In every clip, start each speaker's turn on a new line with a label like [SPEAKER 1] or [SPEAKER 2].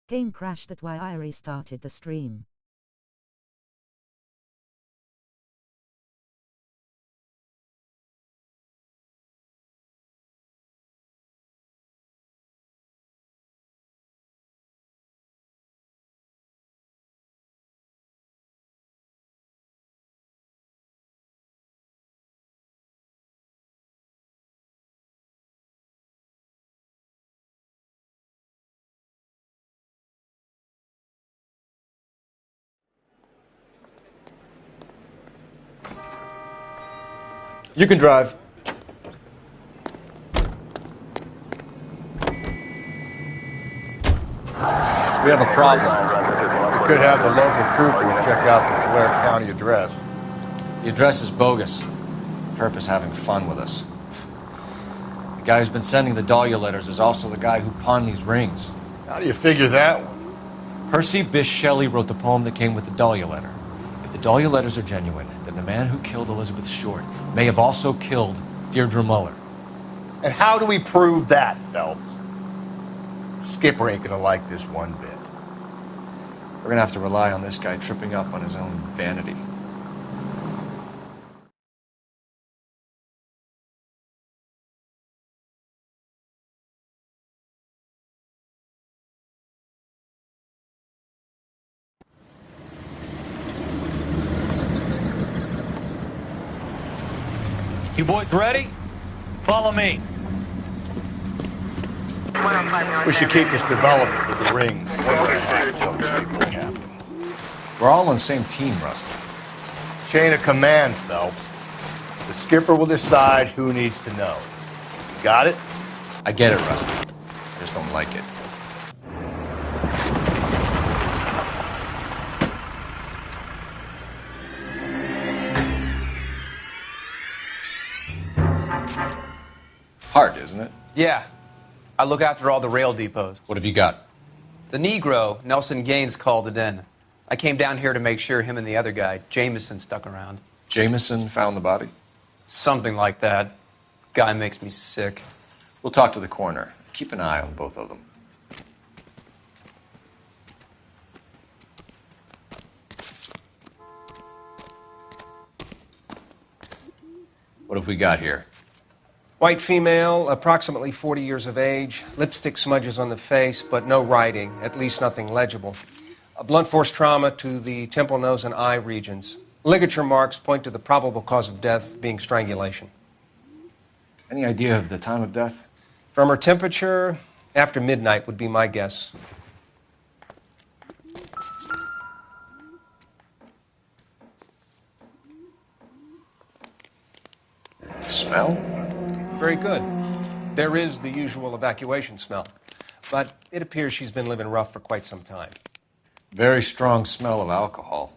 [SPEAKER 1] Game crashed, that's why I restarted the stream.
[SPEAKER 2] You can drive.
[SPEAKER 3] We have a problem. We could have the local troopers check out the Tulare County address.
[SPEAKER 2] The address is bogus. Herp is having fun with us. The guy who's been sending the Dahlia letters is also the guy who pawned these rings.
[SPEAKER 3] How do you figure that one?
[SPEAKER 2] Percy Bysshe Shelley wrote the poem that came with the Dahlia letter. If the Dahlia letters are genuine, then the man who killed Elizabeth Short may have also killed Deirdre Muller.
[SPEAKER 3] And how do we prove that, Phelps? Skipper ain't gonna like this one bit.
[SPEAKER 2] We're gonna have to rely on this guy tripping up on his own vanity.
[SPEAKER 4] You boys ready? Follow me.
[SPEAKER 3] We should keep this development with the rings. Tell these people what happened.
[SPEAKER 2] We're all on the same team, Rusty.
[SPEAKER 3] Chain of command, Phelps. The skipper will decide who needs to know. You got it?
[SPEAKER 2] I get it, Rusty. I just don't like it. Hard, isn't it?
[SPEAKER 5] Yeah. I look after all the rail depots.
[SPEAKER 2] What have you got?
[SPEAKER 5] The Negro, Nelson Gaines, called it in. I came down here to make sure him and the other guy, Jameson, stuck around.
[SPEAKER 2] Jameson found the body?
[SPEAKER 5] Something like that. Guy makes me sick.
[SPEAKER 2] We'll talk to the coroner. Keep an eye on both of them. What have we got here?
[SPEAKER 6] White female, approximately 40 years of age, lipstick smudges on the face, but no writing, at least nothing legible. A blunt force trauma to the temple, nose, and eye regions. Ligature marks point to the probable cause of death being strangulation.
[SPEAKER 2] Any idea of the time of death?
[SPEAKER 6] From her temperature, after midnight would be my guess.
[SPEAKER 2] The smell?
[SPEAKER 6] Very good. There is the usual evacuation smell, but it appears she's been living rough for quite some time.
[SPEAKER 2] Very strong smell of alcohol.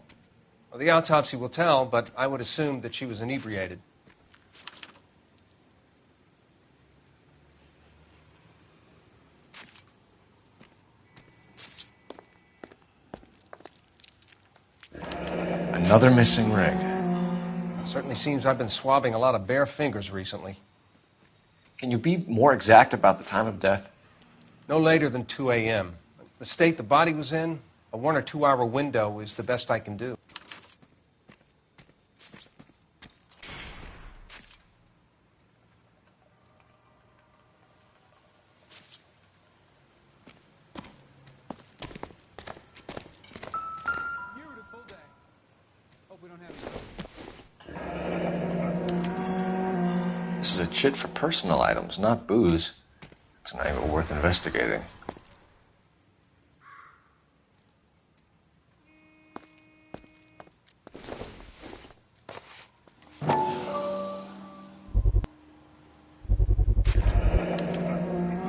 [SPEAKER 6] Well, the autopsy will tell, but I would assume that she was inebriated.
[SPEAKER 2] Another missing ring.
[SPEAKER 6] Certainly seems I've been swabbing a lot of bare fingers recently.
[SPEAKER 2] Can you be more exact about the time of death?
[SPEAKER 6] No later than 2 a.m. The state the body was in, a 1 or 2 hour window is the best I can do.
[SPEAKER 5] Beautiful day. Hope we don't have
[SPEAKER 2] This is a chit for personal items, not booze. It's an angle worth investigating.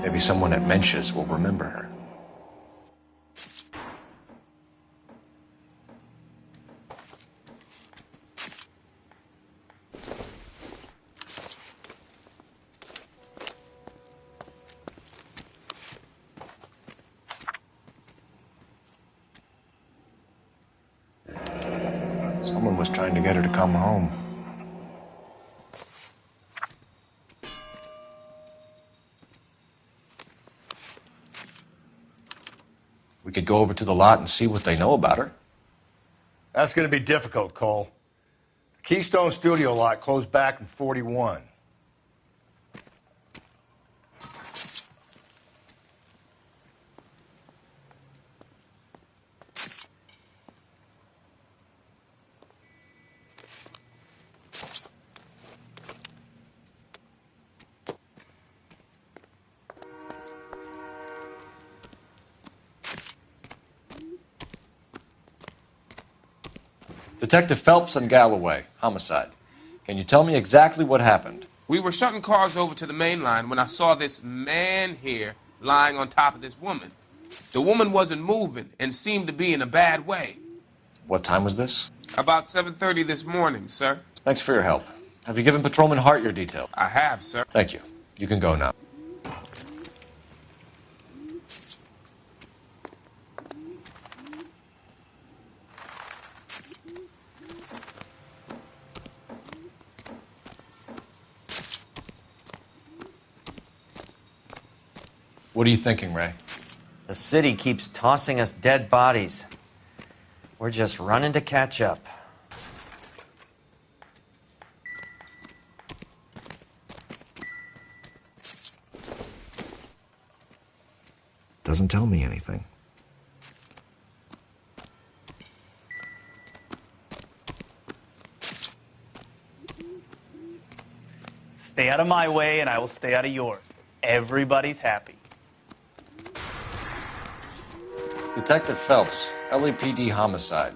[SPEAKER 2] Maybe someone at Mensch's will remember her. Someone was trying to get her to come home. We We could go over to the lot and see what they know about her.
[SPEAKER 3] That's going to be difficult, Cole. The Keystone Studio lot closed back in '41.
[SPEAKER 2] Detective Phelps and Galloway, homicide. Can you tell me exactly what happened?
[SPEAKER 7] We were shutting cars over to the main line when I saw this man here lying on top of this woman. The woman wasn't moving and seemed to be in a bad way.
[SPEAKER 2] What time was this?
[SPEAKER 7] About 7:30 this morning, sir.
[SPEAKER 2] Thanks for your help. Have you given Patrolman Hart your details?
[SPEAKER 7] I have, sir.
[SPEAKER 2] Thank you. You can go now. What are you thinking, Ray?
[SPEAKER 8] The city keeps tossing us dead bodies. We're just running to catch up.
[SPEAKER 2] Doesn't tell me anything.
[SPEAKER 9] Stay out of my way and I will stay out of yours. Everybody's happy.
[SPEAKER 2] Detective Phelps, LAPD homicide.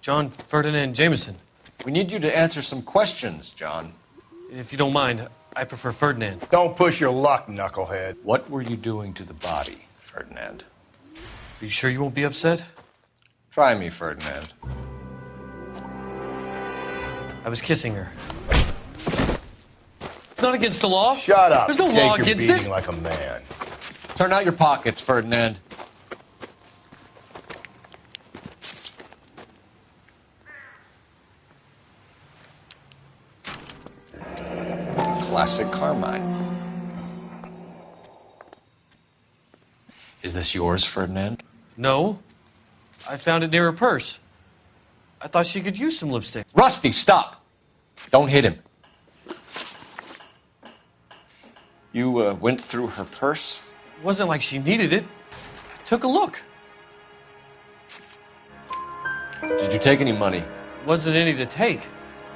[SPEAKER 10] John Ferdinand Jameson.
[SPEAKER 2] We need you to answer some questions, John.
[SPEAKER 10] If you don't mind, I prefer Ferdinand.
[SPEAKER 3] Don't push your luck, knucklehead.
[SPEAKER 2] What were you doing to the body, Ferdinand?
[SPEAKER 10] Are you sure you won't be upset?
[SPEAKER 2] Try me, Ferdinand.
[SPEAKER 10] I was kissing her. It's not against the law.
[SPEAKER 3] Shut up.
[SPEAKER 10] There's no
[SPEAKER 3] Take
[SPEAKER 10] law
[SPEAKER 3] your
[SPEAKER 10] against
[SPEAKER 3] beating
[SPEAKER 10] it.
[SPEAKER 3] like a man.
[SPEAKER 2] Turn out your pockets, Ferdinand. Classic Carmine. Is this yours, Ferdinand?
[SPEAKER 10] No. I found it near her purse. I thought she could use some lipstick.
[SPEAKER 2] Rusty, stop! Don't hit him. You went through her purse?
[SPEAKER 10] It wasn't like she needed it. Took a look.
[SPEAKER 2] Did you take any money?
[SPEAKER 10] Wasn't any to take.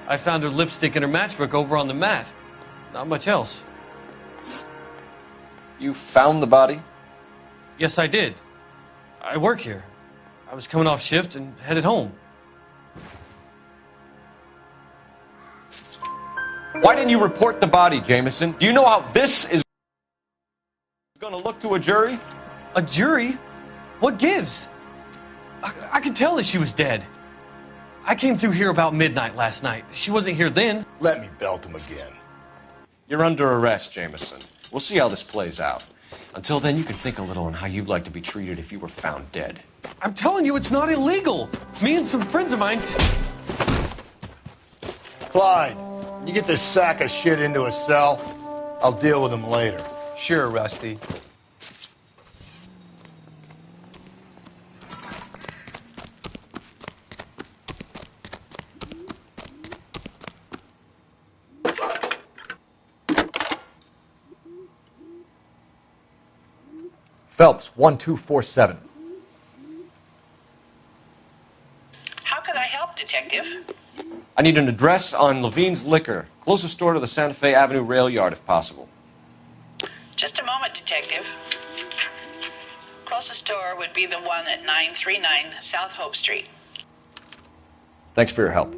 [SPEAKER 10] I found her lipstick and her matchbook over on the mat. Not much else.
[SPEAKER 2] You found the body?
[SPEAKER 10] Yes, I did. I work here. I was coming off shift and headed home.
[SPEAKER 2] Why didn't you report the body, Jameson? Do you know how this is going to look to a jury?
[SPEAKER 10] A jury? What gives? I could tell that she was dead. I came through here about midnight last night. She wasn't here then.
[SPEAKER 3] Let me belt him again.
[SPEAKER 2] You're under arrest, Jameson. We'll see how this plays out. Until then, you can think a little on how you'd like to be treated if you were found dead.
[SPEAKER 10] I'm telling you, it's not illegal. Me and some friends of mine...
[SPEAKER 3] Clyde, you get this sack of shit into a cell. I'll deal with him later.
[SPEAKER 5] Sure, Rusty.
[SPEAKER 2] Phelps, 1247.
[SPEAKER 11] How can I help, Detective?
[SPEAKER 2] I need an address on Levine's Liquor. Closest store to the Santa Fe Avenue rail yard, if possible.
[SPEAKER 11] Just a moment, Detective. Closest store would be the one at 939 South Hope Street.
[SPEAKER 2] Thanks for your help.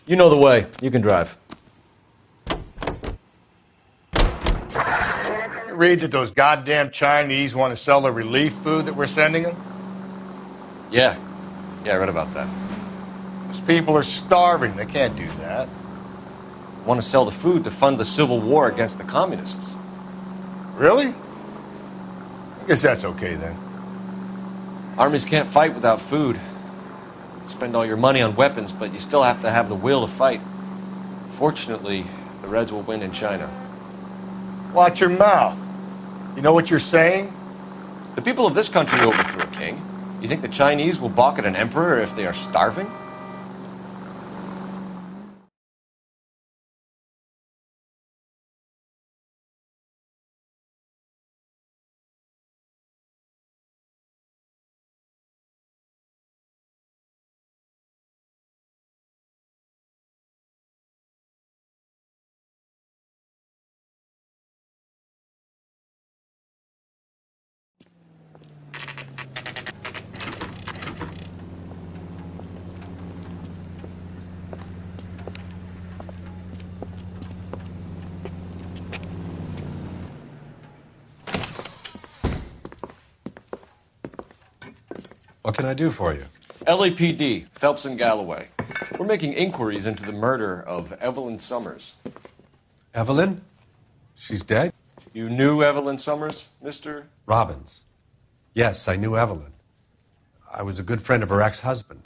[SPEAKER 2] You know the way. You can drive.
[SPEAKER 3] Read that those goddamn Chinese want to sell the relief food that we're sending them?
[SPEAKER 2] Yeah. Yeah, I read about that.
[SPEAKER 3] Must people are starving. They can't do that.
[SPEAKER 2] Want to sell the food to fund the civil war against the communists.
[SPEAKER 3] Really? I guess that's okay then.
[SPEAKER 2] Armies can't fight without food. You spend all your money on weapons, but you still have to have the will to fight. Fortunately, the Reds will win in China.
[SPEAKER 3] Watch your mouth. You know what you're saying?
[SPEAKER 2] The people of this country overthrew a king. You think the Chinese will balk at an emperor if they are starving?
[SPEAKER 12] What can I do for you?
[SPEAKER 2] LAPD, Phelps and Galloway. We're making inquiries into the murder of Evelyn Summers.
[SPEAKER 12] Evelyn? She's dead?
[SPEAKER 2] You knew Evelyn Summers, Mr.
[SPEAKER 12] Robbins. Yes, I knew Evelyn. I was a good friend of her ex-husband.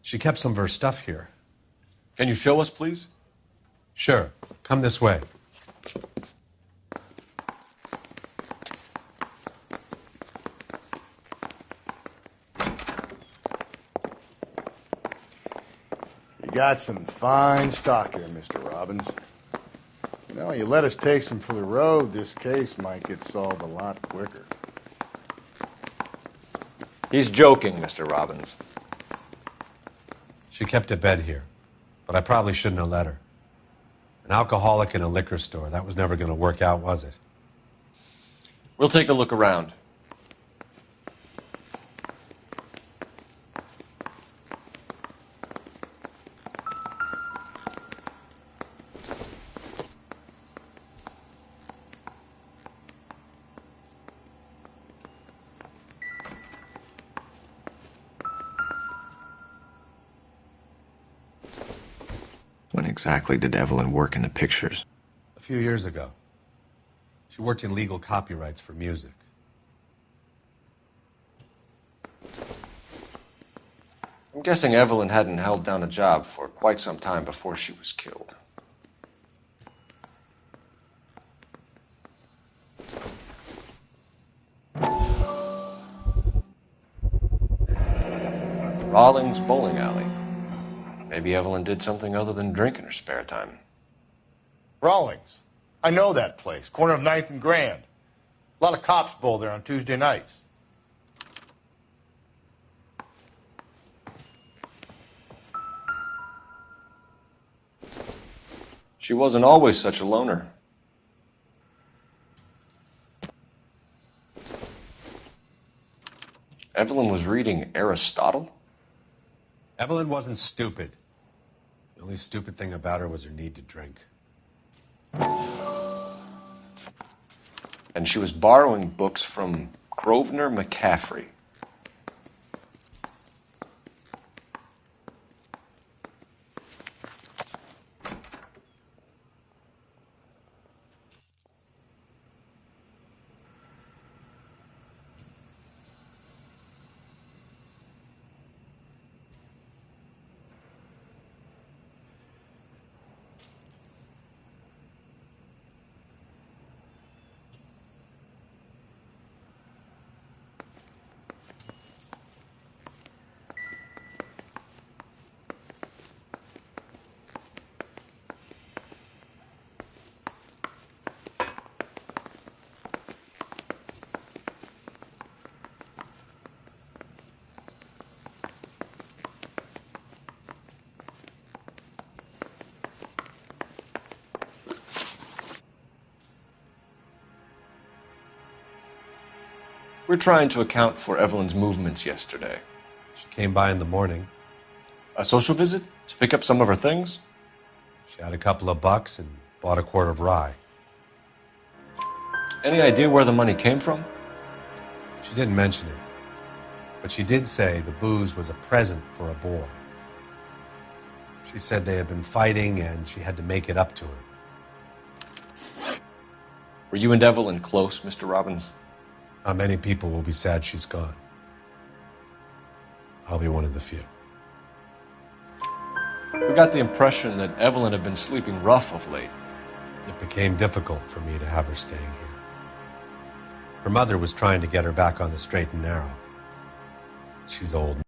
[SPEAKER 12] She kept some of her stuff here.
[SPEAKER 2] Can you show us, please?
[SPEAKER 12] Sure. Come this way.
[SPEAKER 3] You got some fine stock here, Mr. Robbins. You know, you let us take some for the road, this case might get solved a lot quicker.
[SPEAKER 2] He's joking, Mr. Robbins.
[SPEAKER 12] She kept a bed here, but I probably shouldn't have let her. An alcoholic in a liquor store, that was never going to work out, was it?
[SPEAKER 2] We'll take a look around. When exactly did Evelyn work in the pictures?
[SPEAKER 12] A few years ago. She worked in legal copyrights for music.
[SPEAKER 2] I'm guessing Evelyn hadn't held down a job for quite some time before she was killed. Rawlings Bowling Alley. Maybe Evelyn did something other than drink in her spare time.
[SPEAKER 3] Rawlings. I know that place. Corner of 9th and Grand. A lot of cops bowl there on Tuesday nights.
[SPEAKER 2] She wasn't always such a loner. Evelyn was reading Aristotle?
[SPEAKER 12] Evelyn wasn't stupid. The only stupid thing about her was her need to drink.
[SPEAKER 2] And she was borrowing books from Grosvenor McCaffrey. We're trying to account for Evelyn's movements yesterday.
[SPEAKER 12] She came by in the morning.
[SPEAKER 2] A social visit? To pick up some of her things?
[SPEAKER 12] She had a couple of bucks and bought a quart of rye.
[SPEAKER 2] Any idea where the money came from?
[SPEAKER 12] She didn't mention it. But she did say the booze was a present for a boy. She said they had been fighting and she had to make it up to him.
[SPEAKER 2] Were you and Evelyn close, Mr. Robbins?
[SPEAKER 12] Not many people will be sad she's gone. I'll be one of the few.
[SPEAKER 2] We got the impression that Evelyn had been sleeping rough of late.
[SPEAKER 12] It became difficult for me to have her staying here. Her mother was trying to get her back on the straight and narrow. She's old.